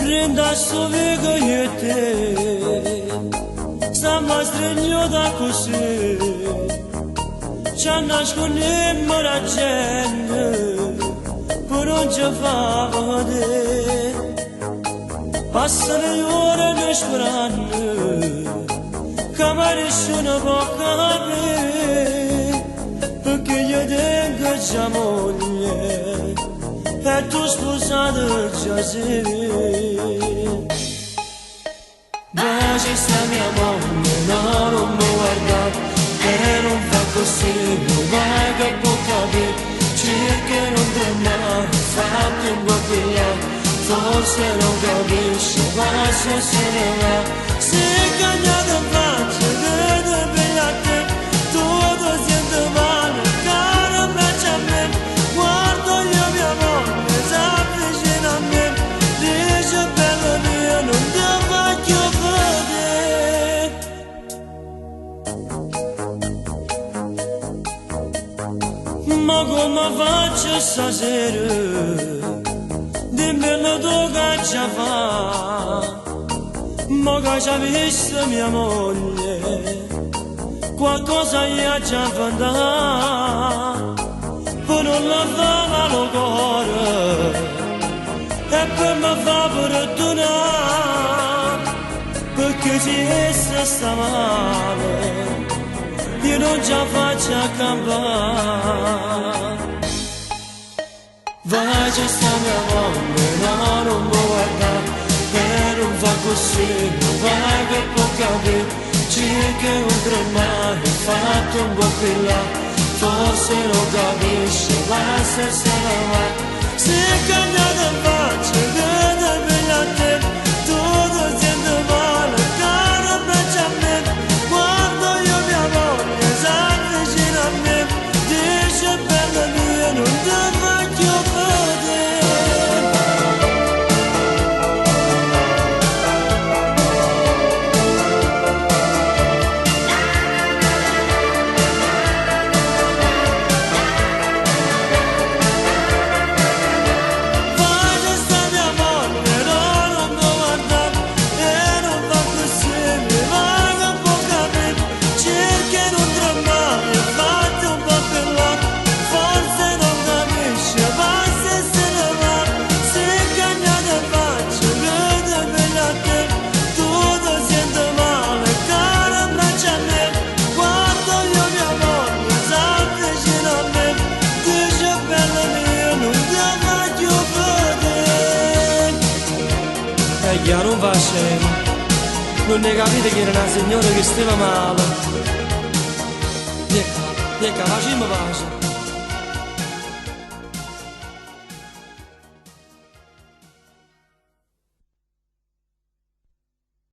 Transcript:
Rinda sovega yete Sama stregnoda così C'hanna scone maracenne Per non ci fare Passano le ore ne sperano Camare sono boccare Perché io tengo già moglie E tu sposata già sei Baci sta mia moglie, no non mi guarda E non fa così, non vai che può capire Cerca non tremare, fatti un po' più là Forse non capisci, ma se ne va Se cagnata in faccia, vede bene a te Tutto sente male, caro abbraccia a me Guardo io mia moglie, si avvicina a me Dice bella mia, non ti voglio vedere Ma come faccio stasera Dimmelo tu che ci fa Ma che ci ha visto mia moglie Qualcosa gli ha già inventato Per non la fama lo cuore E per me fa perdonare Perché se essa sta male Io non ci faccio a campare Vai c'è sta mia moglie, no non mi guarda E non fa così, non vai che può capire Cerca un tremare, fatto un po' più là Forse non capisce, ma se ne va Se cagnata in faccia, vede bene a te Tutto sente male, caro abbraccia a me Guardo io mia moglie, si avvicina a me Dice bella mia, non ti voglio non va scemo Non ne capite che era una signora che stava male Ecco, facciamo pace